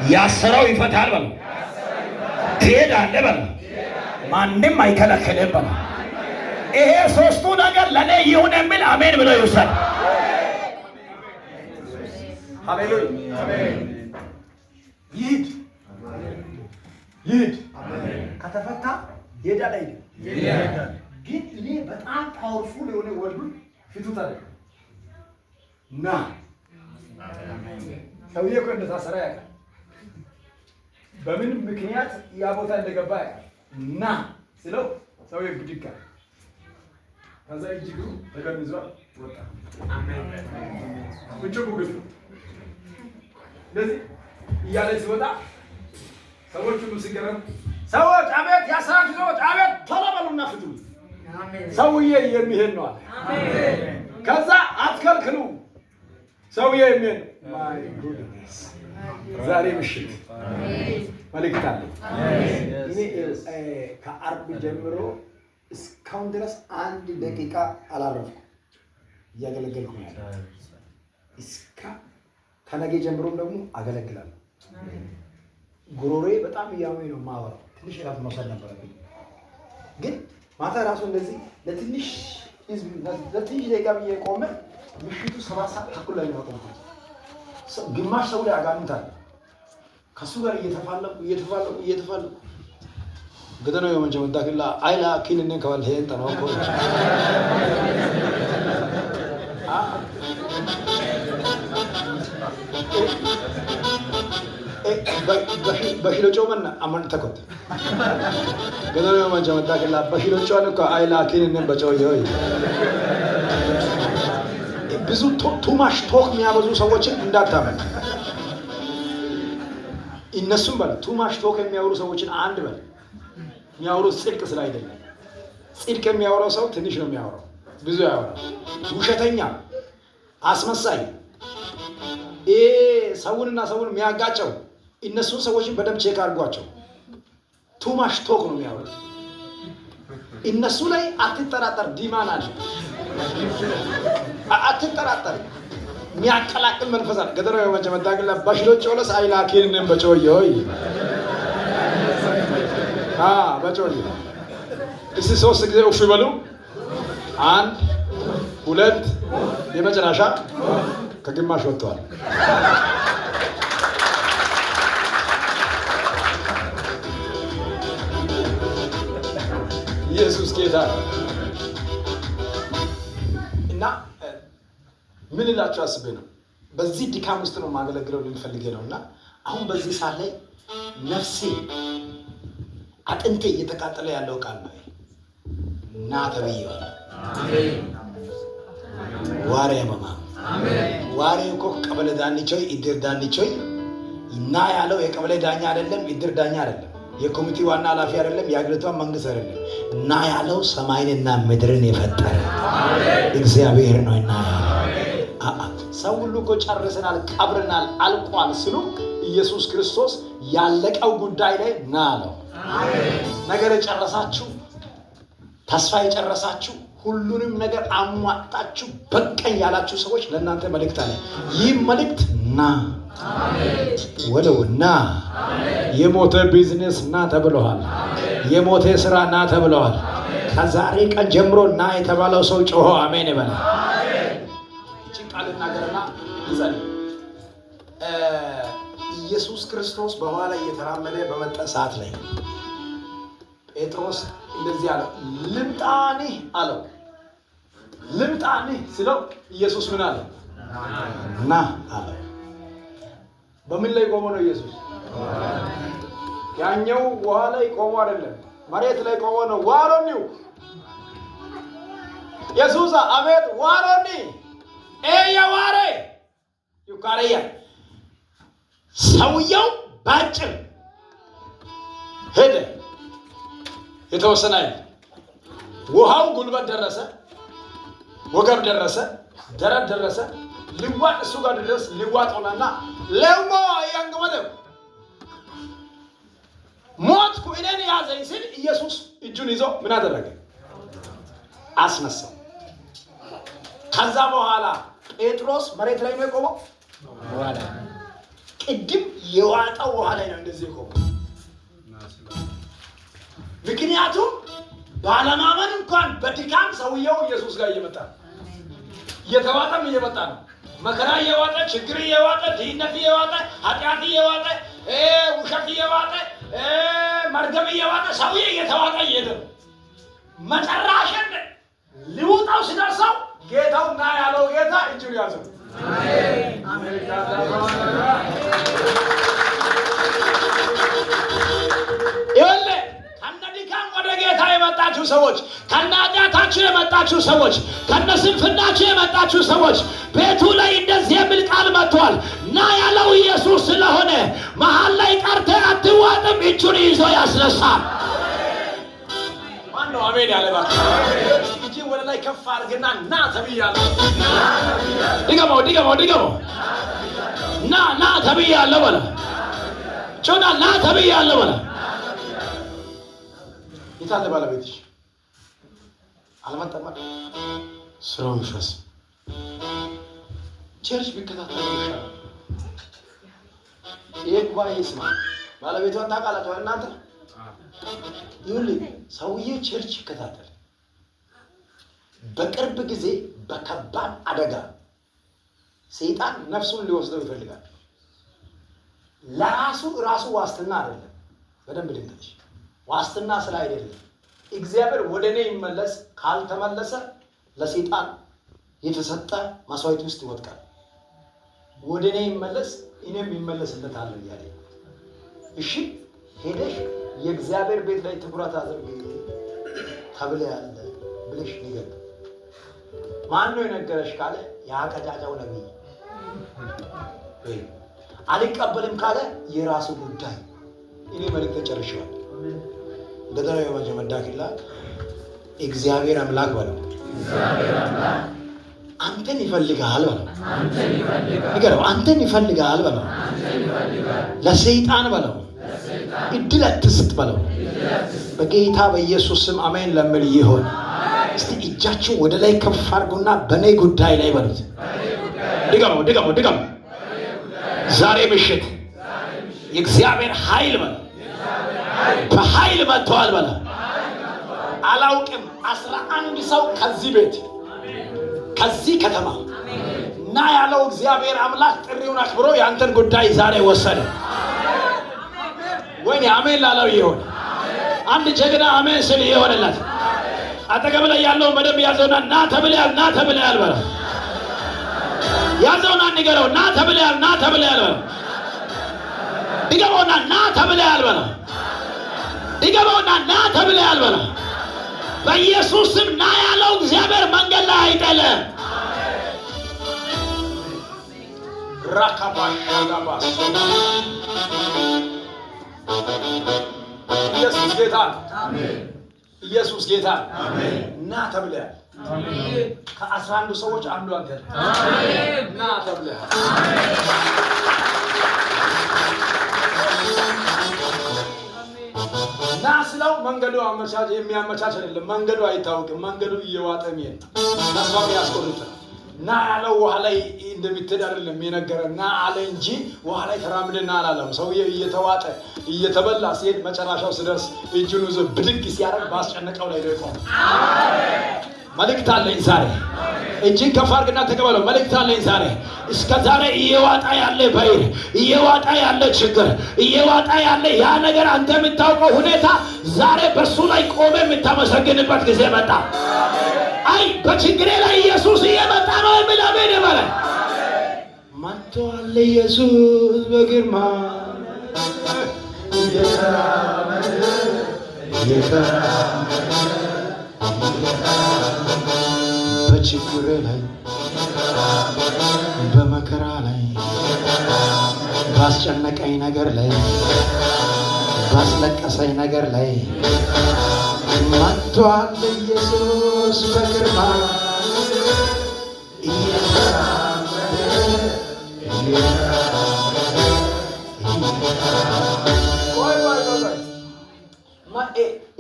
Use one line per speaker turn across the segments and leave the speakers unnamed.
ያሰረው ይፈታል በለው። ትሄዳለህ በለው። ማንም አይከለክልም በለው። ይሄ ሶስቱ ነገር ለኔ ይሁን የሚል አሜን ብሎ ይውሰድ። ሃሌሉያ አሜን። ይሂድ ይሂድ። ከተፈታ ይሄዳል አይደል? ይሄዳል። ግን እኔ በጣም ፓወርፉል የሆነ ወርዱ ፊቱ ታዲያ ና ሰውዬ እኮ እንደታሰረ ያውቃል። በምን ምክንያት ያ ቦታ እንደገባ ያውቃል። ና ስለው ሰውዬ ብድግ አለ። ከዛ እጅጉ ተገንዟል ወጣ። አሜን። ቁጭ ጉግል እንደዚህ እያለ ሲወጣ ሰዎች ሁሉ ሲገረም፣ ሰዎች አቤት፣ ያሰራችሁ ሰዎች አቤት፣ ቶሎ በሉና ፍቱ። ሰውዬ የሚሄድ ነው አለ። ከዛ አትከልክሉ፣ ሰውዬ የሚሄድ ማይ ጉድነስ። ዛሬ ምሽት መልእክት አለ። እኔ ከአርብ ጀምሮ እስካሁን ድረስ አንድ ደቂቃ አላረፍኩም፣ እያገለገልኩ ነው። እስከ ከነገ ጀምሮም ደግሞ አገለግላለሁ። ጉሮሬ በጣም እያመመኝ ነው የማወራው። ትንሽ እረፍት መውሰድ ነበረብኝ፣ ግን ማታ ራሱ እንደዚህ ለትንሽ ደቂቃ ብዬ ቆመ። ምሽቱ 7 ሰዓት ተኩል ላይ ነው የቆምኩት። ግማሽ ሰው ላይ አጋንንት አለ። ከሱ ጋር እየተፋለቁ ገደና የመንጀ መዳክላ አይላ ኪንነ ከዋል ሄን ተነው እኮ በሂሎ ጮመና አማን ተቆጥ ገደና የመንጀ መዳክላ በሂሎ ጮን እኮ አይላ ኪንነ በጮዮ ብዙ ቱማሽ ቶክ የሚያበዙ ሰዎችን እንዳታመን። እነሱም በል ቱማሽ ቶክ የሚያወሩ ሰዎችን አንድ በል። የሚያወሩት ጽድቅ ስለ አይደለም። ጽድቅ የሚያወራው ሰው ትንሽ ነው የሚያወራው፣ ብዙ ያወራል። ውሸተኛ፣ አስመሳይ፣ ሰውንና ሰውን የሚያጋጨው እነሱን ሰዎችን በደንብ ቼክ አድርጓቸው። ቱማሽ ቶክ ነው የሚያወሩት። እነሱ ላይ አትጠራጠር። ዲማን አለ፣ አትጠራጠር። የሚያቀላቅል መንፈስ አለ። ገደረ ወንጀ መዳግላ ባሽሎች ወለስ አይላኪንን በጮዮይ በጮዮ እስቲ 3 ጊዜ ኡፍ ይበሉ። 1 2 የመጨረሻ ከግማሽ ወጥቷል። ኢየሱስ ጌታ እና ምን እላችሁ አስቤ ነው። በዚህ ድካም ውስጥ ነው ማገለግለው ልንፈልጌ ነው። እና አሁን በዚህ ሰዓት ላይ ነፍሴ አጥንቴ እየተቃጠለ ያለው ቃል ነው እና ተብዬዋለሁ። አሜን። ዋሬ ማማ አሜን። ዋሬ እኮ ቀበሌ ዳንቾይ እድር ዳንቾይ እና ያለው የቀበሌ ዳኛ አይደለም፣ እድር ዳኛ አይደለም፣ የኮሚቴ ዋና ኃላፊ አይደለም፣ የአገሪቷ መንግስት አይደለም። እና ያለው ሰማይንና ምድርን የፈጠረ እግዚአብሔር ነው። እና ሰው ሁሉ እኮ ጨርሰናል፣ ቀብረናል፣ አልቋል ስሉ ኢየሱስ ክርስቶስ ያለቀው ጉዳይ ላይ ና አለው። ነገር የጨረሳችሁ፣ ተስፋ የጨረሳችሁ፣ ሁሉንም ነገር አሟጣችሁ በቀኝ ያላችሁ ሰዎች ለእናንተ መልእክት አለ። ይህ መልእክት ና ወለው ና። የሞተ ቢዝነስ ና ተብለዋል። የሞተ ስራ ና ተብለዋል። ከዛሬ ቀን ጀምሮ ና የተባለው ሰው ጮሆ አሜን ይበላል። እቺን ቃል እናገርና ይዘል ኢየሱስ ክርስቶስ በኋላ እየተራመደ በመጣ ሰዓት ላይ ጴጥሮስ እንደዚህ አለው፣ ልምጣኒ አለው። ልምጣኒ ሲለው ኢየሱስ ምን አለ? ና አለው። በምን ላይ ቆሞ ነው ኢየሱስ? ያኛው ውሃ ላይ ቆሞ አይደለም፣ መሬት ላይ ቆሞ ነው። ዋሮኒው ኢየሱስ አቤት ዋሮኒ ዋሬ ዩካሪያ ሰውየው ባጭር ሄደ። የተወሰነ ውሃው ጉልበት ደረሰ፣ ወገብ ደረሰ፣ ደረት ደረሰ። ልዋጥ እሱ ጋር ድረስ ልዋጥ ሆነና ለሞ ያንገመደ ሞትኩ እኔን ያዘኝ ሲል ኢየሱስ እጁን ይዞ ምን አደረገ? አስነሳው። ከዛ በኋላ ጴጥሮስ መሬት ላይ ነው የቆመው። ቅድም የዋጠው ውሃ ላይ ነው እንደዚህ ቆመው። ምክንያቱም ባለማመን እንኳን በድካም ሰውየው ኢየሱስ ጋር እየመጣ ነው። እየተዋጠም እየመጣ ነው። መከራ እየዋጠ፣ ችግር እየዋጠ፣ ድህነት እየዋጠ፣ ኃጢአት እየዋጠ፣ ውሸት እየዋጠ፣ መርገም እየዋጠ ሰውዬ እየተዋጠ እየሄደ ነው። መጨረሻ ሊውጣው ሲደርሰው ጌታው ና ያለው ጌታ እጁን ያዘው። ይኸውልህ ከነድካም ወደ ጌታ የመጣችሁ ሰዎች፣ ከነ ኃጢአታችሁ የመጣችሁ ሰዎች፣ ከነ ስንፍናችሁ የመጣችሁ ሰዎች ቤቱ ላይ እንደዚህ የሚል ቃል መጥቷል። ና ያለው ኢየሱስ ስለሆነ መሀል ላይ ቀርተህ አትዋጥም። እጁን ይዞ ያስነሳል። ማነው አሜን ያለ? እጅን ወደ ላይ ከፍ አድርግና ና ተብያለሁ። ድገመው። ና ተብያለሁ በለ። ጮና ና ተብያለሁ በለ። የታለ ባለቤትሽ? አልመጣም። ስራው ይፈስ ቸርች ቢከታተል ይሻላል። ይሄ ጉባኤ ይስማ። ባለቤቷን ታውቃላችሁ እናንተ? ይኸውልህ ሰውዬው ቸርች ይከታተል። በቅርብ ጊዜ በከባድ አደጋ ሰይጣን ነፍሱን ሊወስደው ይፈልጋል። ለራሱ ዋስትና አይደለም። በደንብ ልንገርሽ፣ ዋስትና ስለ አይደለም። እግዚአብሔር ወደ እኔ ይመለስ፣ ካልተመለሰ ለሰይጣን የተሰጠ መስዋዕት ውስጥ ይወድቃል። ወደ እኔ ይመለስ፣ እኔም ይመለስለታል እያለ እሺ፣ ሄደሽ የእግዚአብሔር ቤት ላይ ትኩረት አድርጊ ተብለሻል ብለሽ ንገር። ማን ነው የነገረሽ ካለ ያቀጫጫው ነብይ። አልቀበልም ካለ የራሱ ጉዳይ። እኔ መልእክት ጨርሻለሁ። ገደራ የመጀመዳክላ እግዚአብሔር አምላክ በለው። አንተን ይፈልጋል በለው። ንገረው፣ አንተን ይፈልጋል በለው። ለሰይጣን በለው እድል አትስጥ በለው። በጌታ በኢየሱስ ስም አሜን ለምን ይሆን? እስቲ እጃችሁ ወደ ላይ ከፍ አድርጉና በኔ ጉዳይ ላይ በሉት። ድገሙ። ዛሬ ምሽት የእግዚአብሔር ኃይል በለው በኃይል መጥተዋል በለው። አላውቅም 11 ሰው ከዚህ ቤት ከዚህ ከተማ እና ያለው እግዚአብሔር አምላክ ጥሪውን አክብሮ ያንተን ጉዳይ ዛሬ ወሰደ። ወይኔ አሜን ላለው ይሆን? አንድ ጀግና አሜን ስል ይሆንላት። አጠገብ ላይ ያለው በደንብ ያዘውና ና ተብለሃል በለው። ያዘውና ንገረው፣ ና ተብለሃል በለው። ድገመውና ና ተብለሃል በለው። ድገመውና ና ተብለሃል በለው። በኢየሱስ ስም ና ያለው እግዚአብሔር መንገድ ላይ አይጥልም። ራካባሽ ኢየሱስ ጌታ አሜን። ኢየሱስ ጌታ አሜን። ና ተብለሃል። አሜን። ከ11 ሰዎች አንዱ አንተ አሜን። ና ተብለሃል። ና ስለው መንገዱ የሚያመቻች አይደለም። መንገዱ አይታወቅም። መንገዱ እየዋጠ የሚሄድ ነው። ተስፋው ያስቆርጣል። ና ያለው ውሃ ላይ እንደምትሄድ አይደለም የነገረ። ና አለ እንጂ ውሃ ላይ ተራምደና አላለም። ሰውዬው እየተዋጠ እየተበላ ሲሄድ መጨረሻው ሲደርስ እጁን ይዞ ብድግ ሲያደርግ ባስጨነቀው ላይ ደቆ መልእክት አለኝ ዛሬ። እጅን ከፍ አድርግና ተቀበለው። መልእክት አለኝ ዛሬ። እስከ ዛሬ እየዋጣ ያለ በይር፣ እየዋጣ ያለ ችግር፣ እየዋጣ ያለ ያ ነገር አንተ የምታውቀው ሁኔታ ዛሬ በሱ ላይ ቆመ የምታመሰግንበት ጊዜ መጣ። አይ በችግሬ ላይ ኢየሱስ እየመጣ ነው የሚል አሜን ይበለ። መጥቷል ኢየሱስ በግርማ በችግሬ ላይ በመከራ ላይ ባስጨነቀኝ ነገር ላይ ባስለቀሰኝ ነገር ላይ መጥቷል ኢየሱስ በግርማ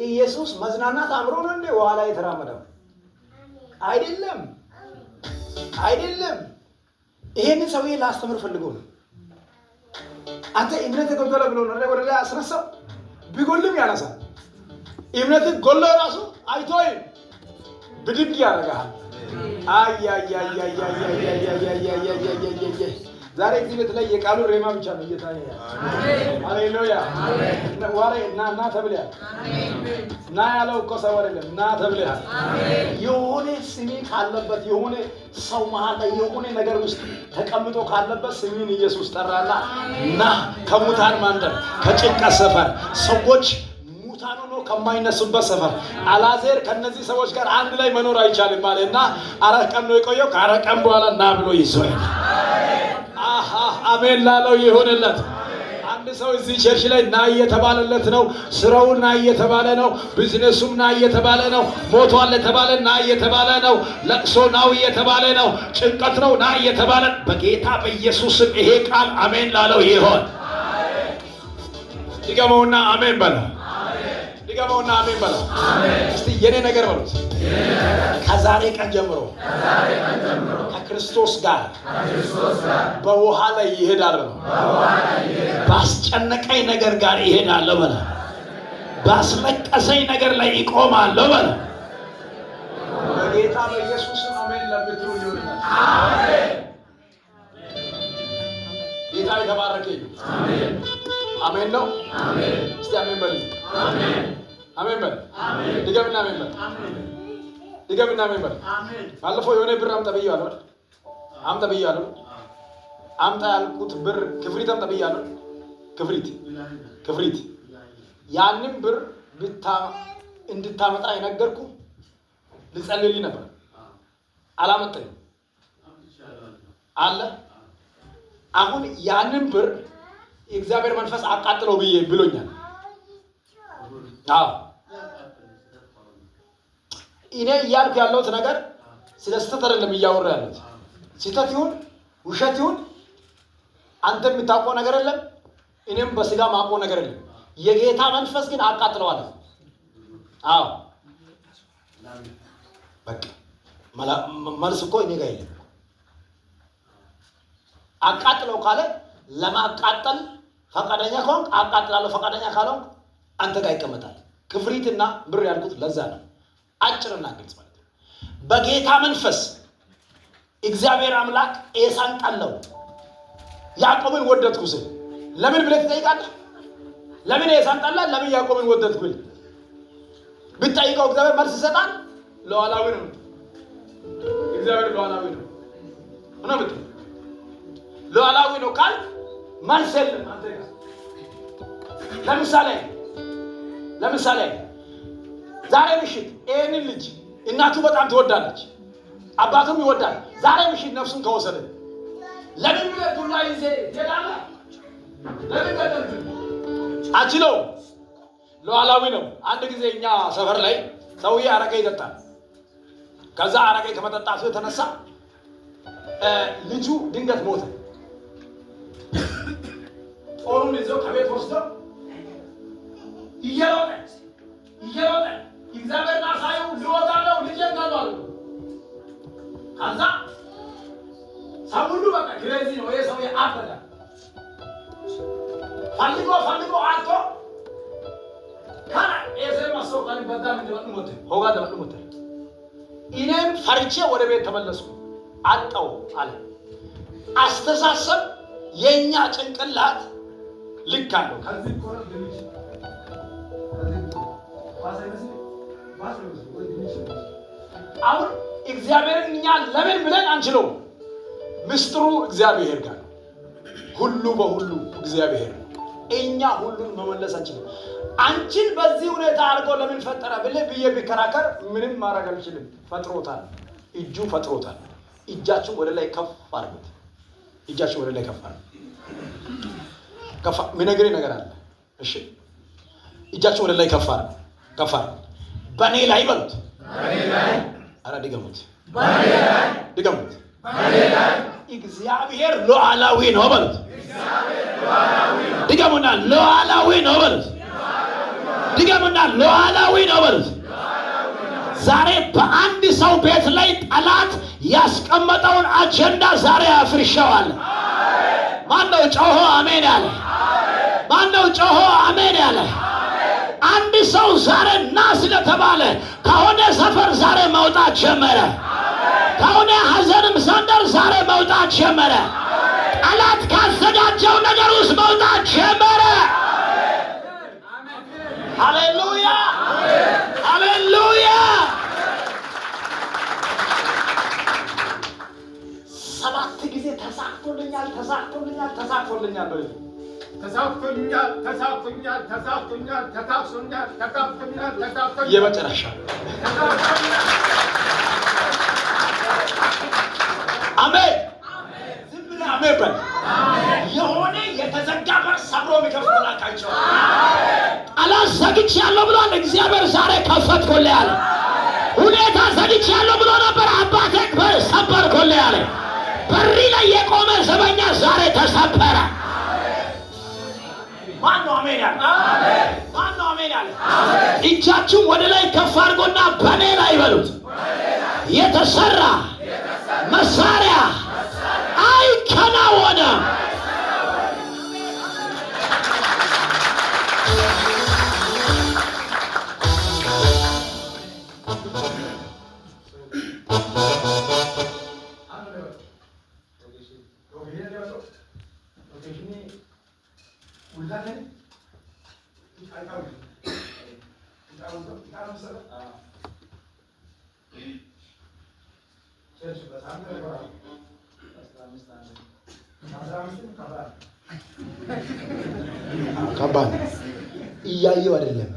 ኢየሱስ መዝናናት አምሮ ነው እንዴ ውሃ ላይ የተራመደው? አይደለም። ይሄንን ሰውዬ ላስተምር ፈልጎ ነው። አንተ እምነት ጎደለ ብሎ ነው ወደ ላይ አስነሳው። ቢጎልም ያነሳል። እምነት ጎሎ ራሱ አይቶይ ብድግ ያደርጋል። ዛሬ እዚህ ቤት ላይ የቃሉ ሬማ ብቻ ነው እየታየ ያለው። ሃሌሉያ ዋሬ እና ተብለሃል። እና ያለው እኮ ሰው አይደለም። እና ተብለሃል። የሆነ ስሜ ካለበት የሆነ ሰው መሃል ላይ የሆነ ነገር ውስጥ ተቀምጦ ካለበት ስሜን ኢየሱስ ጠራና እና ከሙታን ማንደር ከጭንቀት ሰፈር ሰዎች ሙታን ሆኖ ከማይነሱበት ሰፈር አላዛር ከነዚህ ሰዎች ጋር አንድ ላይ መኖር አይቻልም ማለትና 4 ቀን ነው የቆየው። ከ4 ቀን በኋላ ና ብሎ ይዞኝ አሜን ላለው ይሁንለት። አንድ ሰው እዚህ ቸርች ላይ ና እየተባለለት ነው። ስራው ና እየተባለ ነው። ቢዝነሱም ና እየተባለ ነው። ሞቷል የተባለ ና እየተባለ ነው። ለቅሶ ናው እየተባለ ነው። ጭንቀት ነው ና እየተባለ በጌታ በኢየሱስም ይሄ ቃል አሜን ላለው ይሁን። ድገመውና አሜን በላ። ድገመውና አሜን በላ። እስቲ የኔ ነገር በሉት። ከዛሬ ቀን ጀምሮ ከክርስቶስ ጋር በውሃ ላይ ይሄዳል በላ። ባስጨነቀኝ ነገር ጋር ይሄዳለሁ በላ። ባስለቀሰኝ ነገር ላይ ይቆማለሁ በላ። በጌታ በኢየሱስ አሜን ለምትሉ ይሁንና አሜን። ጌታ የተባረከ ይሁን። አሜን አሜን ነው። አሜን። እስቲ አሜን በል። አሜን አሜን በል። አሜን። ድገምና አሜን በል። አሜን። ድገምና አሜን በል። አሜን። ባለፈው የሆነ ብር አምጣ ብያለሁ አይደል? አምጣ ብያለሁ። አምጣ ያልኩት ብር ክፍሪት አምጣ ብያለሁ። ክፍሪት ያንን ብር እንድታመጣ የነገርኩ ልጸልይልኝ ነበር። አላመጣኝ አለ። አሁን ያንን ብር የእግዚአብሔር መንፈስ አቃጥለው ብሎኛል። አዎ እኔ እያልኩ ያለሁት ነገር ስለ ስህተት አይደለም እያወራ ያለሁት። ስህተት ይሁን ውሸት ይሁን አንተ የምታውቀው ነገር የለም፣ እኔም በስጋ ማውቀው ነገር የለም። የጌታ መንፈስ ግን አቃጥለዋል። አዎ በቃ መልስ እኮ እኔ ጋር የለም። አቃጥለው ካለ ለማቃጠል ፈቃደኛ ከሆንክ አቃጥላለሁ፣ ፈቃደኛ ካልሆንክ አንተ ጋር ይቀመጣል። ክፍሪትና ብር ያልኩት ለዛ ነው። አጭርና ግልጽ ማለት ነው። በጌታ መንፈስ እግዚአብሔር አምላክ ኤሳን ጠላው፣ ያዕቆብን ወደድኩ ስል ለምን ብለህ ትጠይቃለህ? ለምን ኤሳን ጠላ? ለምን ያዕቆብን ወደድኩ ብል ብትጠይቀው እግዚአብሔር መልስ ይሰጣል። ሉዓላዊ ነው እግዚአብሔር፣ ሉዓላዊ ነው ነው ብትል ሉዓላዊ ነው ካል መልስ የለም አንተ ጋር። ለምሳሌ ዛሬ ምሽት ይሄንን ልጅ እናቱ በጣም ትወዳለች፣ አባቱም ይወዳል። ዛሬ ምሽት ነፍሱን ከወሰደ ለምን ብለህ ዱላ ይዘህ ትሄዳለህ? ለምን ገደልክ? አችለው ሉዓላዊ ነው። አንድ ጊዜ እኛ ሰፈር ላይ ሰውዬ አረቄ ይጠጣል። ከዛ አረቄ ከመጠጣቱ የተነሳ ልጁ ድንገት ሞተ። ጦሩን ይዘው ከቤት ወስደው እየሮጠ እግዚአብሔርን አሳየው ልወጣለው ልጄን ገሏል። ከዛ ሰው ሁሉ በቃ ክሬዚ ነው ይሄ ሰውዬ አበደ። ፈልጎ አልቶ ካና ኤሴ ማሶካኒ በዳም እንደወጥ ሆጋ ደወጥ እኔም ፈርቼ ወደ ቤት ተመለስኩ። አጣው አለ። አስተሳሰብ የኛ ጭንቅላት ልክ አለው። ከዚህ ኮራ ደምሽ አሁን እግዚአብሔርን እኛ ለምን ብለን አንችለው? ምስጢሩ እግዚአብሔር ጋር ነው። ሁሉ በሁሉ እግዚአብሔር ነው። እኛ ሁሉን መመለስ አንችልም። አንቺን በዚህ ሁኔታ አድርጎ ለምን ፈጠረ ብዬ ቢከራከር ምንም ማድረግ አልችልም። ፈጥሮታል፣ እጁ ፈጥሮታል። እጃችሁ ወደ ላይ ከፍ አድርጉት። እጃችሁ ወደ ላይ ከፍ አድርጉት። ከፍ ምን ነገር አለ? እሺ እጃችሁ ወደ ላይ ከፍ አድርጉት። በኔ ላይ በሉት። በኔ ላይ አረ ድገሙት። በኔ ላይ ድገሙት። በኔ ላይ እግዚአብሔር ሉዓላዊ ነው በሉት። እግዚአብሔር ሉዓላዊ ነው። ድገሙና ሉዓላዊ ነው በሉት። ድገሙና ሉዓላዊ ነው በሉት። ዛሬ በአንድ ሰው ቤት ላይ ጠላት ያስቀመጠውን አጀንዳ ዛሬ አፍርሻዋል። ማነው ጮሆ አሜን ያለ? ማነው ጮሆ አሜን ያለ? አንድ ሰው ዛሬ ና ስለተባለ ከሆነ ሰፈር ዛሬ መውጣት ጀመረ። ከሆነ ሐዘንም ሰንደር ዛሬ መውጣት ጀመረ። ጠላት ካዘጋጀው ነገር ውስጥ መውጣት ጀመረ። ሃሌሉያ ሃሌሉያ። 7 ጊዜ ተሳክቶልኛል ተሳክቶልኛል ተሳክቶልኛል ነው።
ተሳክቶኛል ተሳክቶኛል ተሳክቶኛል ተሳክቶኛል ተሳክቶኛል ተሳክቶኛል።
የመጨረሻ አሜን። ዝም ብለህ አሜን በል። የሆነ የተዘጋ በር ሰብሮ የሚከፍት ላካቸው ጠላት ዘግቻለሁ ብሏል። እግዚአብሔር ዛሬ ከፈትኩልህ አለ። ሁኔታ ዘግቻለሁ ብሎ ነበር። አባቴ በር ሰበርኩልህ አለ። በሪ ላይ የቆመ ዘበኛ ዛሬ ተሰበረ። ማነው አሜን ያለ? ማነው አሜን ያለ? እጃችሁን ወደ ላይ ከፍ አድርጎና በኔ ላይ በሉት። የተሰራ መሳሪያ አይከናወንም። ከባድ እያየው አይደለም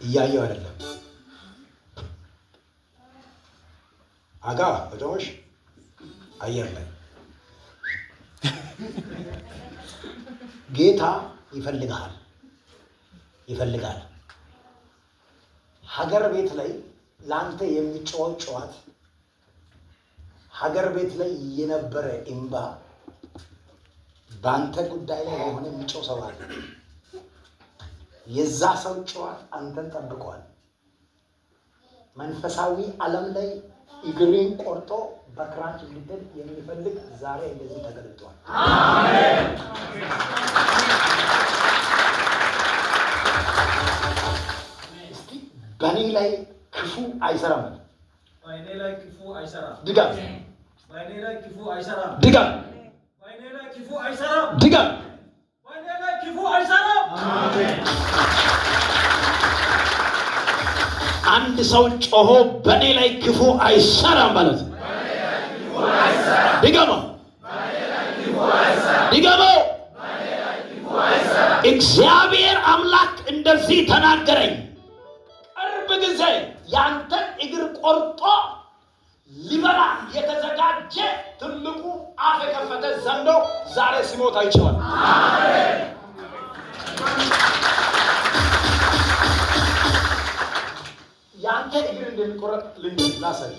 እያየው አይደለም። አጋ ወጆሽ አየር ላይ ጌታ ይፈልጋል ይፈልጋል። ሀገር ቤት ላይ ላንተ የሚጮህ ጩኸት፣ ሀገር ቤት ላይ የነበረ እምባ በአንተ ጉዳይ ላይ የሆነ የሚጮህ ሰው አለ። የዛ ሰው ጩኸት አንተን ጠብቋል። መንፈሳዊ ዓለም ላይ እግርን ቆርጦ በክራንች ሊደል የሚፈልግ ዛሬ እንደዚህ ተገልጧል። አሜን። እስቲ በእኔ ላይ ክፉ አይሰራም።
በእኔ ላይ ክፉ አይሰራም።
ድጋም
በእኔ ላይ ክፉ አይሰራም።
ድጋም
በእኔ ላይ ክፉ አይሰራም።
ድጋም
በእኔ ላይ ክፉ አይሰራም። አሜን።
አንድ ሰው ጮሆ በእኔ ላይ ክፉ አይሰራም ማለት ነው። ድገመው ድገመው። እግዚአብሔር አምላክ እንደዚህ ተናገረኝ። ቅርብ ጊዜ ያንተን እግር ቆርጦ ሊበላ የተዘጋጀ ትልቁ አፍ የከፈተ ዘንዶ ዛሬ ሲሞት አይቼዋለሁ። ያንተ እግር እንደሚቆረጥ ላሳይ።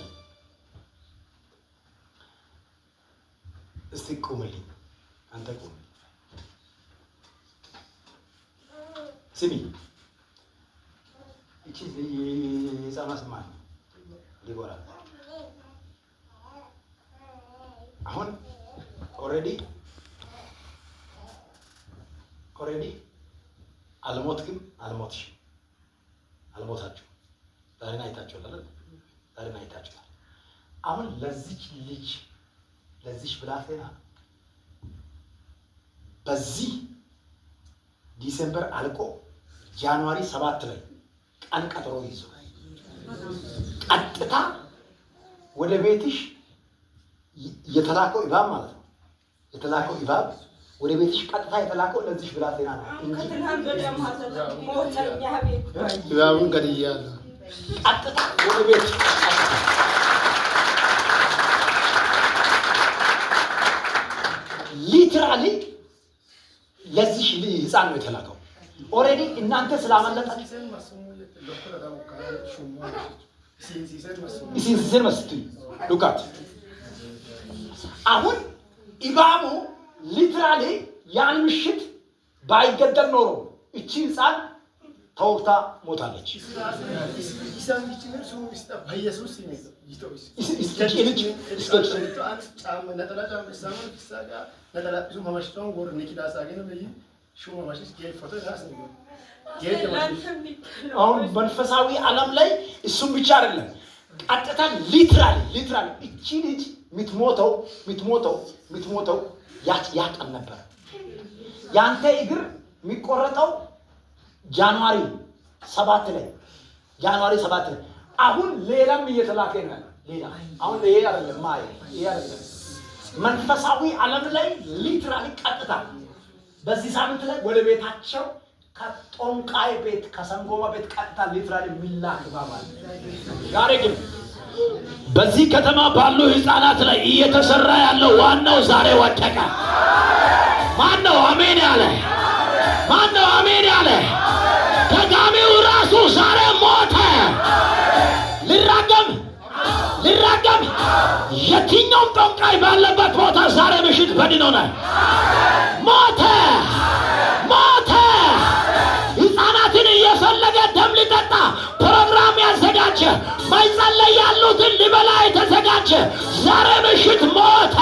እስቲ ቁምልኝ፣ አንተ ቁም። ስሚ፣ እቺ የህፃናት ስማ ሊጎራ አሁን ኦልሬዲ አልሞትክም፣ አልሞትሽም፣ አልሞታችሁ ዛሬን አይታችኋል አይደል? ዛሬን አይታችኋል። አሁን ለዚች ልጅ ለዚች ብላቴና በዚህ ዲሴምበር አልቆ ጃንዋሪ 7 ላይ ቀን ቀጥሮ ይዞ ቀጥታ ወደ ቤትሽ የተላከው እባብ ማለት ነው። የተላከው እባብ ወደ ቤትሽ ቀጥታ የተላከው ለዚች ብላቴና ነው እንጂ እባቡን ገድያለሁ። ቀጥታ ወደ ቤት ሊትራሊ ለዚህ ህፃን ነው የተላከው። ኦልሬዲ እናንተ ስላመለጣችሁ ሲንሲሰን መስጡኝ ሉቃት አሁን ኢባሙ ሊትራሊ ያን ምሽት ባይገደል ኖሮ እቺ ህፃን ተወግታ ሞታለች።
ነጠላ ሱ ማማሽቶን ወር ንኪዳሳ ግን በይ ሹ ማማሽስ ጌል ፎቶ ራስ ነው
አሁን መንፈሳዊ ዓለም ላይ እሱም ብቻ አይደለም ቀጥታ ሊትራሊ እቺ ልጅ የምትሞተው ያቀም ነበር ያንተ እግር የሚቆረጠው ጃንዋሪ 7 ላይ አሁን ሌላም እየተላከ ነው ሌላ አሁን ይሄ አይደለም ይሄ አይደለም መንፈሳዊ ዓለም ላይ ሊትራሊ ቀጥታ በዚህ ሳምንት ላይ ወደ ቤታቸው ከጦንቃይ ቤት ከሰንጎማ ቤት ቀጥታ ሊትራሊ ሚላክ ባባል ዛሬ ግን በዚህ ከተማ ባሉ ህፃናት ላይ እየተሰራ ያለው ዋናው ዛሬ ወደቀ ማነው አሜን ያለ ደጋሚው ራሱ ዛሬ ሞተ ሊራገም የትኛውም ጦንቃይ ባለበት ቦታ ዛሬ ምሽት በድኖና ሞተ ህፃናትን እየፈለገ ደም ሊጠጣ ፕሮግራም ያዘጋጀ ማይጸለይ ያሉትን ሊበላ የተዘጋጀ ዛሬ ምሽት ሞተ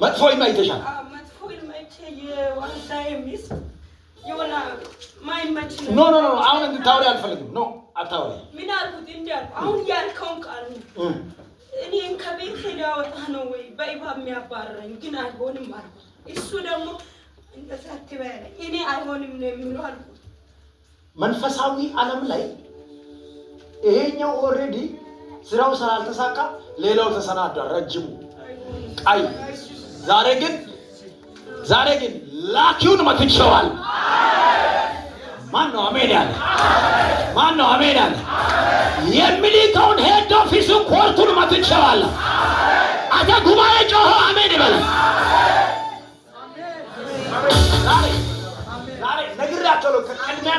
መጥፎ ይማይተሻል ኖ አሁን እንድታወሪ አልፈልግም ኖ አታወሪ
ምን አልኩት እንዲያል አሁን ያልከውን ቃል እኔን ከቤት ሊያወጣ ነው ወይ በይባ የሚያባረኝ ግን አይሆንም አልኩት እሱ ደግሞ እንደዛ ትበለኝ እኔ አይሆንም ነው የሚለው አልኩት
መንፈሳዊ ዓለም ላይ ይሄኛው ኦሬዲ ስራው ስላልተሳካ ሌላው ተሰናዷል ረጅሙ ቀይ ዛሬ ግን ላኪውን መትቸዋል ማነው አሜን ያለ የሚሊካውን ሄድ ኦፊሱን ኮርቱን መትቸዋል አታ ጉባኤ ጮሆ አሜን ይበል ዛሬ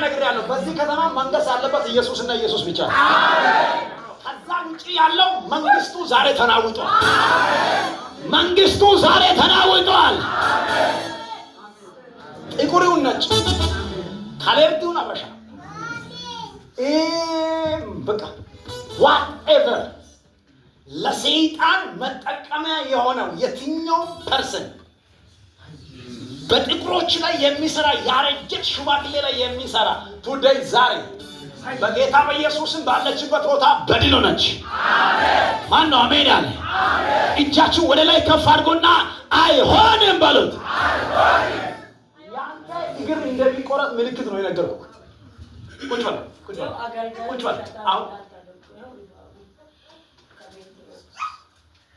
ነግሬያለሁ በዚህ ከተማ መንገስ ያለበት ኢየሱስና ኢየሱስ ብቻ ከዛ ውጪ ያለው መንግስቱ ዛሬ ተናውጧል ጥቁሩን ነጭ ካሌብዱን አበሻ በቃ whatever ለሰይጣን መጠቀሚያ የሆነው የትኛው ፐርሰን በጥቁሮች ላይ የሚሰራ ያረጀች ሽማግሌ ላይ የሚሰራ ቱዴይ ዛሬ በጌታ በኢየሱስም ባለችበት ቦታ በድኖ ነች ማነው አሜን ያለ እጃችሁ ወደ ላይ ከፍ አድርጎና አይሆንም በሉት ያንተ እግር እንደሚቆረጥ ምልክት ነው የነገርኩህ ቁጭ በል አሁን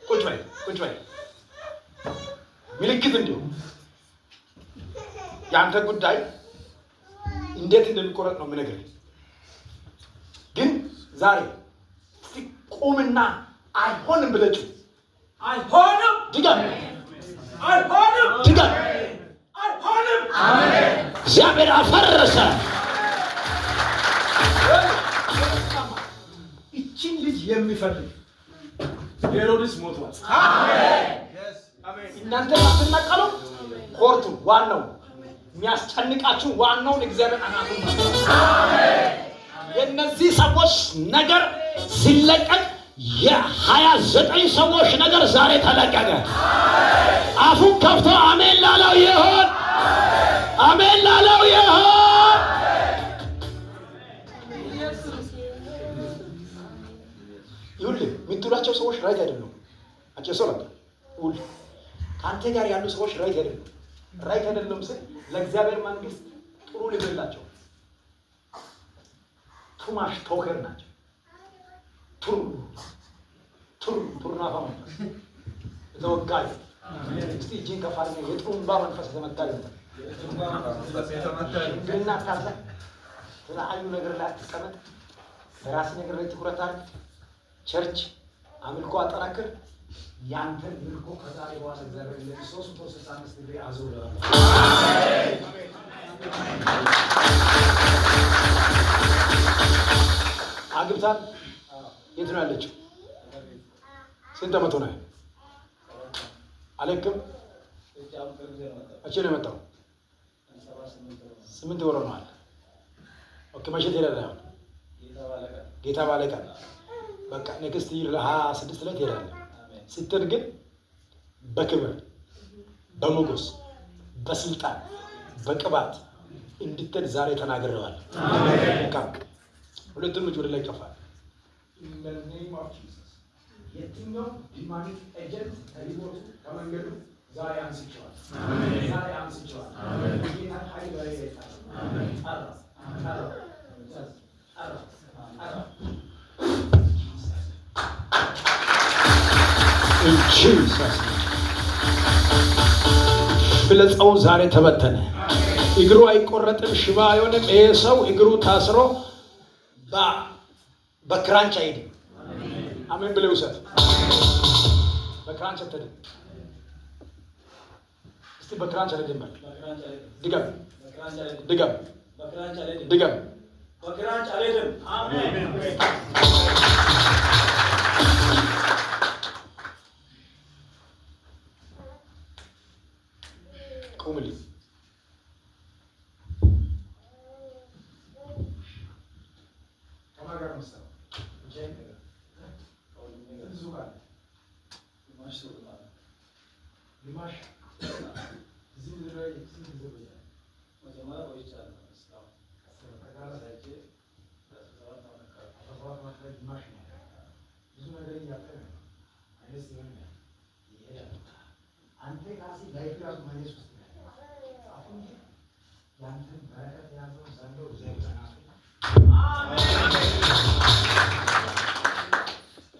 ቁጭ በል ምልክት እንዲሁ ያንተ ጉዳይ እንዴት እንደሚቆረጥ ነው የምነግርህ ግን ዛሬ ቁምና አይሆንም ብለጩ
አይሆንም
ድጋም
አሜን
እግዚአብሔር አፈረሰ እቺን ልጅ የሚፈልግ ሄሮድስ ሞቷል እናንተ አትነቀሉ ኮርቱ ዋናው የሚያስጨንቃችሁ ዋናውን እግዚአብሔር አናቱን የነዚህ ሰዎች ነገር ሲለቀቅ የ29 ሰዎች ነገር ዛሬ ተለቀቀ አፉን ከፍቶ አሜን ላለው ይሁን ይሁን የምትውላቸው ሰዎች ራይት አይደሉም አጨሰለ ሁሉ ካንተ ጋር ያሉ ሰዎች ራይት አይደሉም ስል ለእግዚአብሔር መንግስት ጥሩ ልብላቸው ቱማሽ ቶከር ናቸው ቱርናፋ መንፈስ የተወጋጅ እስቲ እጅን ከፋርነ የጥሩምባ መንፈስ የተመታል ግና ታዘ ስለአዩ ነገር ላይ አትቀመጥ በራስ ነገር ላይ ትኩረት አድርግ ቸርች አምልኮ አጠናክር ያንተን ምልኮ ከዛሬ በኋላ እግዚአብሔር ለዚህ 365 ዲግሪ አዙረዋል አግብታን የት ነው ያለችው ስንት ዓመት ሆነ አለክም እቺ ነው የመጣው 8 ወር ሆኗል። ኦኬ መቼ ትሄዳለህ? ጌታ ባለ ቀን በቃ ኔክስት ይር ለ26 ላይ ትሄዳለህ። ስትሄድ ግን በክብር በሞገስ በስልጣን በቅባት እንድትሄድ ዛሬ ተናግረዋል። አሜን። ሁለቱም እጅ ወደ ላይ ከፋ in the name of Jesus የትኛው ዲማኒክ ኤጀንት ከሪሞቱ ከመንገዱ ዛሬ አንስቼዋል። አሜን። ዛሬ አንስቼዋል። አሜን። ጌታ ኃይል ላይ ይጣል። አሜን። in Jesus ፍለጻው ዛሬ ተበተነ። እግሩ አይቆረጥም፣ ሽባ አይሆንም። ይሄ ሰው እግሩ ታስሮ በክራንች አይሄድም። አሜን ብለው ውሰድ። በክራንች አትሄድም። እስቲ በክራንች አልሄድም በል። ድገም ድገም ድገም።
በክራንች አልሄድም። አሜን።
ቁምልኝ።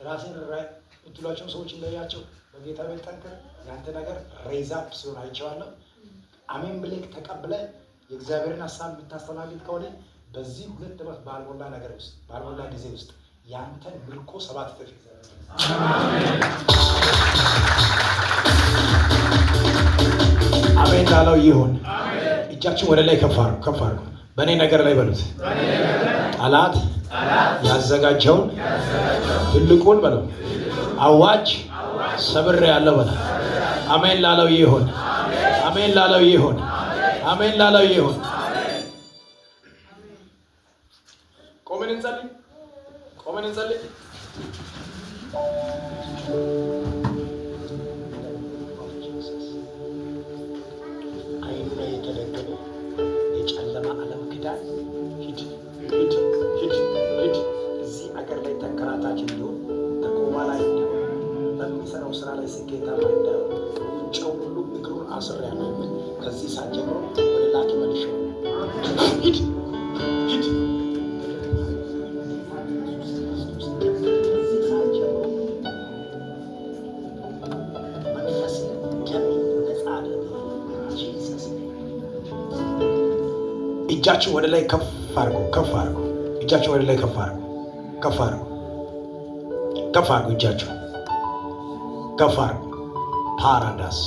ራሴን ራይ እንትሏቸው ሰዎች እንደያቸው በጌታ ቤት ጠንክር። ያንተ ነገር ሬዛፕ ሲሆን አይቼዋለሁ። አሜን ብለህ ተቀብለህ የእግዚአብሔርን ሐሳብ የምታስተናግድ ከሆነ በዚህ 2 ዓመት ባልሞላ ነገር ውስጥ ባልሞላ ጊዜ ውስጥ ያንተን ምርኮ 7 እጥፍ ይዘራል። አሜን ላለው ይሁን። እጃችን ወደ ላይ ከፍ አድርጉ። በእኔ ነገር ላይ በሉት። ጠላት ያዘጋጀውን ትልቁን በለው አዋጅ ሰብሬ ያለው በለው። አሜን ላለው ይሁን። አሜን ላለው ይሁን። አሜን ላለው ይሁን። ቆመን እንጸልይ። ቆመን እንጸልይ። አይኑ ላይ የተደገመ የጨለማ ዓለም ክዳን ሂድ ሂድ ሂድ ሂድ። እዚህ አገር ላይ ተንከራታች እንዲሆን ተቆማ ላይ እንዲሆን በሚሰራው ስራ ላይ ስኬታማ እንዳይሆን ውጭው ሁሉ እግሩን አስሬያለሁ የሚል ከዚህ ሰዓት ጀምሮ ወደ ላኪ መልሼው ሂድ ሂድ። እጃችሁ ወደ ላይ ከፍ አድርጉ። ከፍ አድርጉ። እጃችሁ ወደ ላይ ከፍ አድርጉ። ከፍ አድርጉ። ከፍ አድርጉ። እጃችሁ ከፍ አድርጉ። ፓራዳስ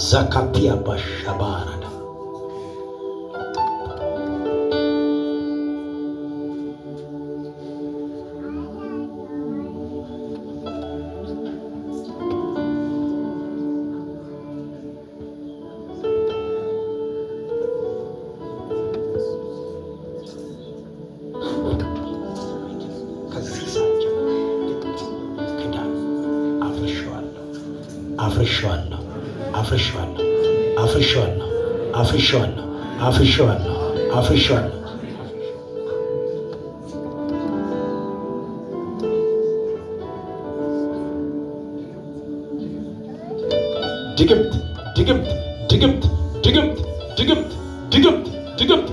ዘካቲያ ባሻባራዳ አፍርሻለሁ አፍርሻለሁ አፍርሻለሁ አፍርሻለሁ አፍርሻለሁ አፍርሻለሁ። ድግምት ድግምት ድግምት ድግምት ድግምት ድግምት ድግምት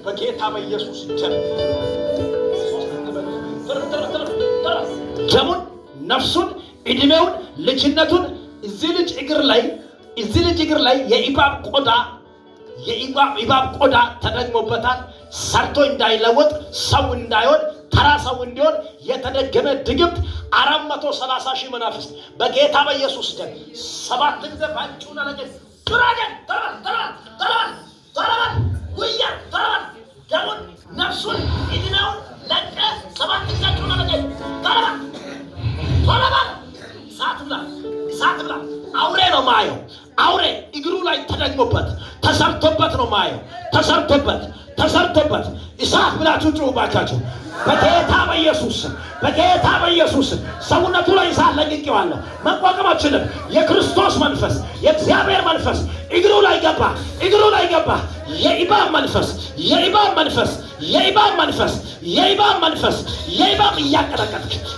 በጌታ በኢየሱስ ደሙን ነፍሱን እድሜውን ልጅነቱን እዚህ ልጅ እግር ላይ የኢባብ ቆዳ ተደግሞበታል። ሰርቶ እንዳይለወጥ ሰው እንዳይሆን ተራ ሰው እንዲሆን የተደገመ ድግምት 430,000 መናፍስት በጌታ በኢየሱስ ደም 7 ጊዜ ባንጩና ለገስ ቱራገን ተራራን ወያ ተራራን ደሙን ነፍሱን እድሜውን ለቀ 7 ጊዜ ጩና ለገስ ተራራን ሳትብላ አውሬ ነው ማየው። አውሬ እግሩ ላይ ተደግሞበት ተሰርቶበት ነው ማየው። ተሰርቶበት እሳት ብላችሁ ጩሁ ባካችሁ። በጌታ በኢየሱስ ሰውነቱ ላይ እሳት ለቅቄዋለሁ። መቋቋም አልችልም። የክርስቶስ መንፈስ፣ የእግዚአብሔር መንፈስ እግሩ ላይ ገባ። የኢባብ መንፈስ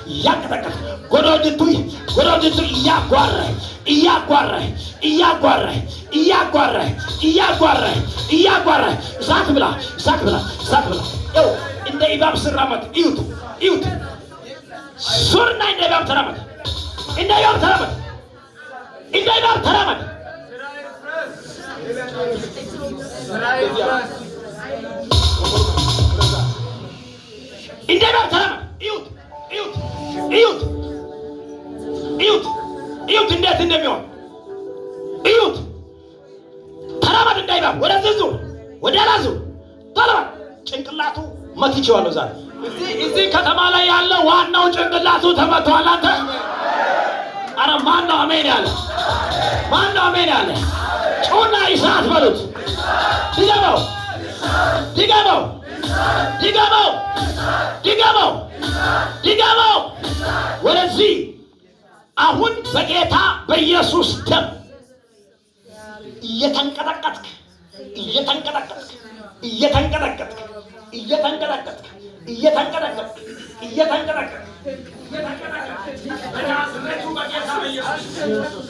እያቀጠቀጥክ ጎዶድቱ እያጓረህ እሳት ብላ። እንደ ኢባብ ስራመድ እዩት። ሱርና እንደ ኢባብ ተራመድ። እንደ ኢባብ ተራመድ። እንደ ኢባብ ተራመድ። እዩት እንዴት እንደሚሆን እዩት። ተራመድ እንደ ኢባብ። ወደዚህ ዙር፣ ወደ ኋላ ዙር። ቶሎ ጭንቅላቱ መትቼዋለሁ ዛሬ። እዚህ ከተማ ላይ ያለው ዋናው ጭንቅላቱ ተመቷል። አንተ አረ ማነው አሜን ያለ? ጩና እሳት በሉት። ድገመው። ወደዚህ አሁን በጌታ በኢየሱስ ደም እየተንቀጠቀጥክ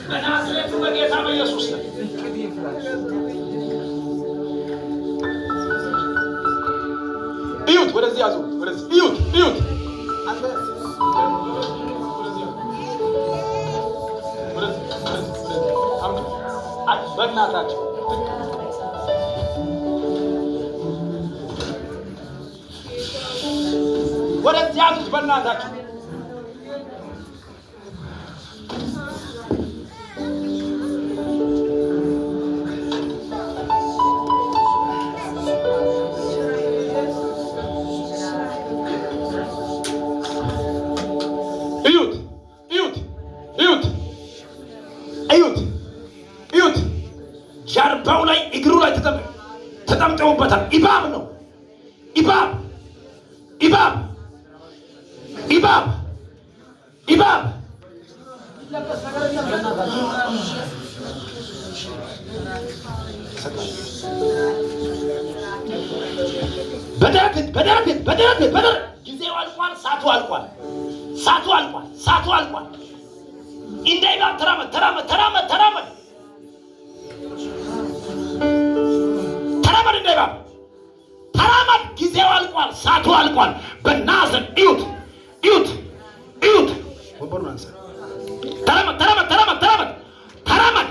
በናዝሬቱ በጌታ በኢየሱስ ደም እዩት። ወደዚህ ያዙ። ወደዚህ እዩት። በእናታችሁ ወደዚህ ያዙት። በእናታችሁ እዩት። ጀርባው ላይ እግሩ ላይ ተጠምጠሙበታል። ኢባብ ነው። ኢባብ በደረት ጊዜው አልቋል። ሳቱ አልቋል። እንደ ኢባብ ተራመድ። እንደ ኢባብ ተራመድ። ጊዜው አልቋል። ሳቱ አልቋል። በናዝሬት እዩት። ወንበሩን አንሳ። ተራመድ።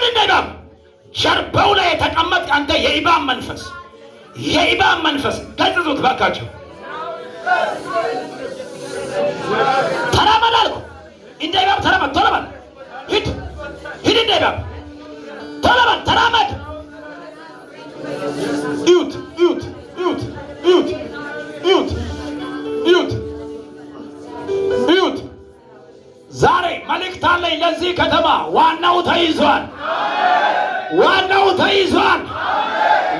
እንደ ኢባብ ጀርባው ላይ የተቀመጥክ አንተ የኢባብ መንፈስ ገጽጹት ባካቸው። ተራመድ አልኩ። እንደ ኢባብ ተራመድ። ቶሎ በል ሂድ። እንደ ኢባብ ቶሎ በል ተራመድ። እዩት። ዛሬ መልእክት አለኝ ለዚህ ከተማ። ዋናው ተይዟል።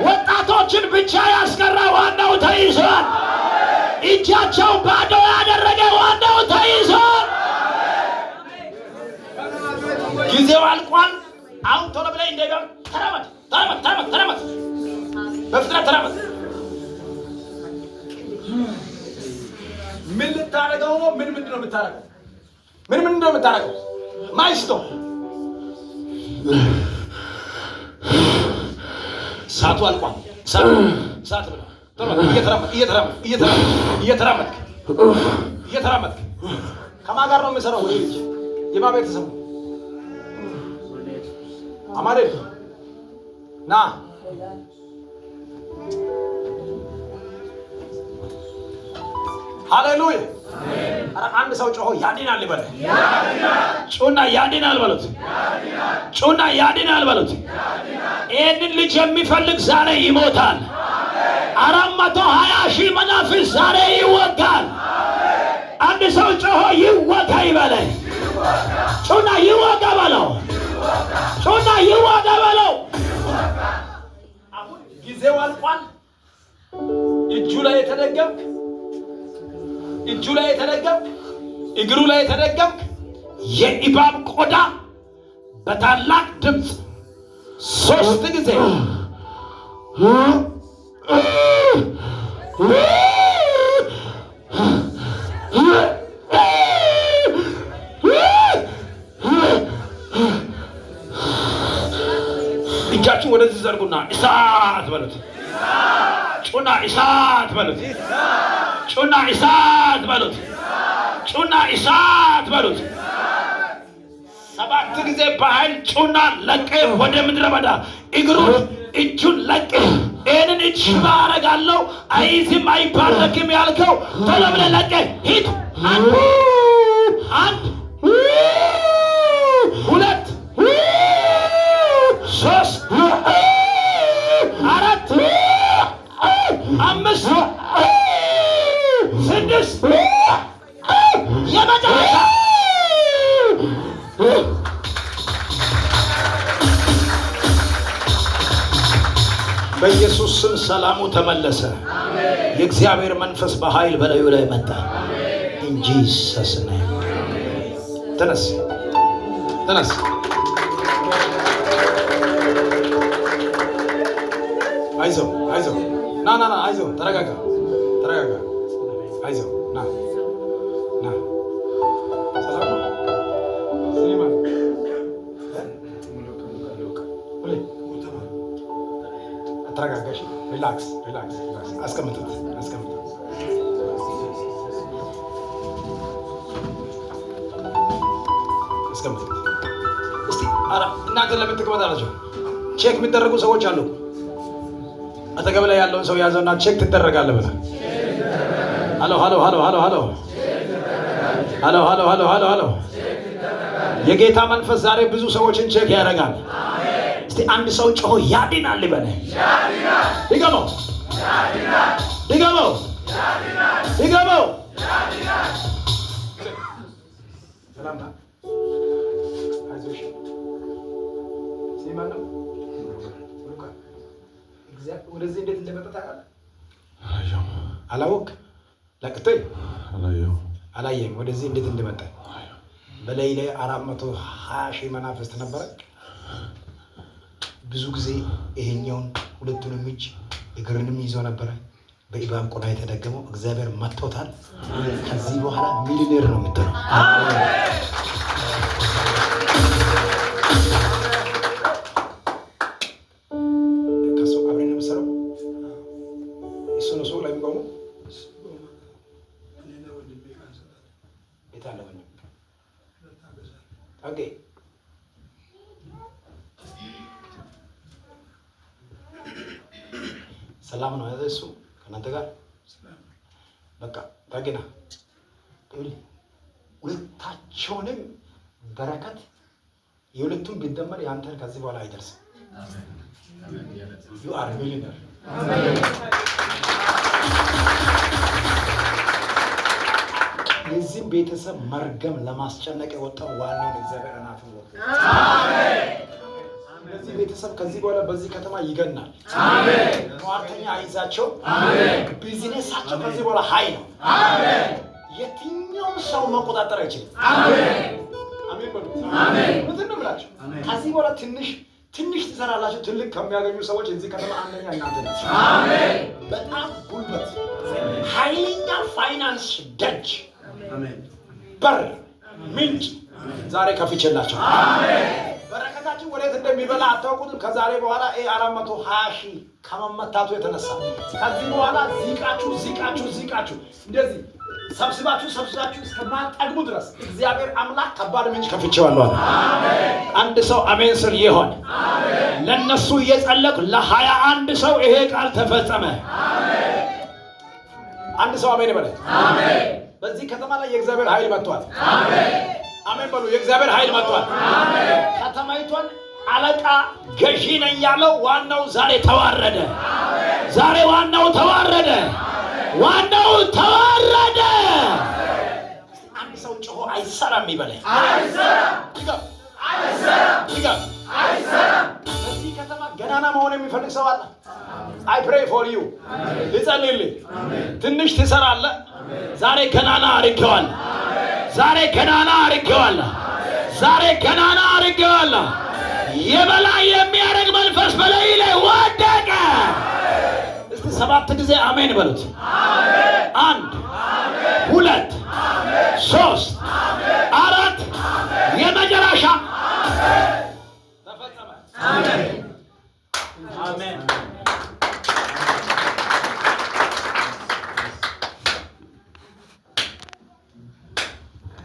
ወጣቶችን ብቻ ያስቀራ ዋናው ተይዟል። እጃቸው ባዶ ያደረገ ዋናው ተይዟል። ጊዜው አልቋል። አሁን ቶሎ ብለህ እንደ ኢባብ ተራመድ። በፍጥነት ተራመድ። ምን ልታረገው ነው? ምንድን ነው የምታረገው? ማይስቶ ሳቱ አልቋል። ሳት ብለህ ቶሎ እየተራመድክ ከማን ጋር ነው የምሰራው? ወይ ልጅ የማ ቤተሰብ አማሬ ና ሃሌሉያ። አንድ ሰው ጮሆ ያድናል ይበል። ጩና ያድናል በሉት። ይህንን ልጅ የሚፈልግ ዛሬ ይሞታል። 420 ሺህ መናፍስት ዛሬ ይወጋል። አንድ ሰው ጮሆ ይወጋ ይበል። ጩና ይወጋ በለው። ጮና ይዋጋ በለው። አሁን ጊዜው አልቋል። እጁ ላይ የተደገምክ፣ እግሩ ላይ የተደገምክ የእባብ ቆዳ በታላቅ ድምፅ 3 ጊዜ እጃችሁን ወደዚህ ዘርጉና እሳት በሉት። ጩና እሳት በሉት። ጩና እሳት በሉት። ጩና እሳት በሉት። 7 ጊዜ በኃይል ጩና ለቀ ወደ ምድረ በዳ። እግሩን እጁን ለቀ። ይህንን እጅ ሽባ አረጋለሁ አይዝም አይባረክም ያልከው ቶሎ ብለህ ለቀ ሂድ። 1 2 3 4 5 6 የመጨረሻ በኢየሱስ ስም ሰላሙ ተመለሰ። የእግዚአብሔር መንፈስ በኃይል በላዩ ላይ መጣ። ኢን ጂሰስ ኔም ተነስ። አይዞህ ና አይዞህ፣ ተረጋጋ። አይዞህ ና ሰላም ነው። ተረጋጋሽ። ሪላክስ። አስቀምጡት። እስቲ እናንተ ለምን ትቀመጣላችሁ? ቼክ የሚደረጉ ሰዎች አሉ። አጠገብ ላይ ያለውን ሰው ያዘውና ቼክ ትደረጋለህ ብለህ ሃሎ። የጌታ መንፈስ ዛሬ ብዙ ሰዎችን ቼክ ያደርጋል። እስቲ አንድ ሰው ጮሆ ያድናል ይበል። ድገመው። ሰላምታ አይዞሽ። ሲማነው ወደዚህ እንዴት እንደመጣ ታውቃለህ? አላወቅም። ለቅቶኝ አላየም። ወደዚህ እንዴት እንደመጣ በላይ ላይ 420 ሺህ መናፍስት ነበረ። ብዙ ጊዜ ይሄኛውን ሁለቱንም እጅ እግርንም ይዞ ነበረ። በእባብ ቆዳ የተደገመው እግዚአብሔር መጥቶታል። ከዚህ በኋላ ሚሊዮኔር ነው የምትሆነው። ከሱ አብረን ነው የምትሰራው። እሱ ነው ሰው ላይ የሚቆመው። ኦኬ ሰላም ነው እሱ ከእናንተ ጋር በቃ ታገና ሁለታቸውንም በረከት የሁለቱም ቢደመር ያንተን ከዚህ በኋላ አይደርስም። you are millionaire የዚህም ቤተሰብ መርገም ለማስጨነቅ የወጣው ዋናውን እግዚአብሔር አናቱን ወጥቶ እዚህ ቤተሰብ ከዚህ በኋላ በዚህ ከተማ ይገናል። አሜን። ሟርተኛ አይዛቸው። አሜን። ቢዝነሳቸው ከዚህ በኋላ ሀይ ነው። አሜን። የትኛውም ሰው መቆጣጠር አይችልም። አሜን። አሜን በሉ። አሜን። ምንድን ነው ብላችሁ ከዚህ በኋላ ትንሽ ትሰራላችሁ። ትልቅ ከሚያገኙ ሰዎች እዚህ ከተማ አንደኛ እናንተ ናችሁ። አሜን። በጣም ጉልበት፣ ኃይለኛ ፋይናንስ ደጅ፣ አሜን፣ በር፣ ምንጭ ዛሬ ከፍቼላችሁ። አሜን። በረከታችን ወዴት እንደሚበላ አታውቁትም። ከዛሬ በኋላ 420 ሺህ ከመመታቱ የተነሳ ከዚህ በኋላ ዚቃችሁ እንደዚህ ሰብስባችሁ እስከማጠግቡ ድረስ እግዚአብሔር አምላክ ከባድ ምንጭ ከፍቼዋለሁ። አሜን። አንድ ሰው አሜን ስል ይሆን። አሜን። ለነሱ እየጸለኩ ለ21 ሰው ይሄ ቃል ተፈጸመ። አሜን። አንድ ሰው አሜን ይበል። አሜን። በዚህ ከተማ ላይ የእግዚአብሔር ኃይል መጥቷል። አሜን። አሜን በሉ። የእግዚአብሔር ኃይል መጥቷል። አሜን። ከተማይቷን አለቃ ገዢ ነኝ ያለው ዋናው ዛሬ ተዋረደ። አሜን። ዛሬ ዋናው ተዋረደ። አሜን። ዋናው ተዋረደ። አሜን። አንድ ሰው ጮሆ አይሰራም ይበል። አይሰራም። በዚህ ከተማ ገናና መሆን የሚፈልግ ሰው አለ? I pray for you. ልጸልይልህ። ትንሽ ትሰራለህ። ዛሬ ገናና አድርጌዋለሁ። ዛሬ ገናና አድርጌዋለሁ። ዛሬ ገናና አድርጌዋለሁ። የበላይ የሚያደርግ መንፈስ በላይ ላይ ወደቀ። እስቲ 7 ጊዜ አሜን በሉት። 1 2 3 4 የመጨረሻ ተፈጸመ። አሜን አሜን።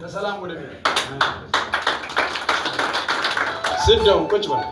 በሰላም ወደ ቤት ስደው ቁጭ በል።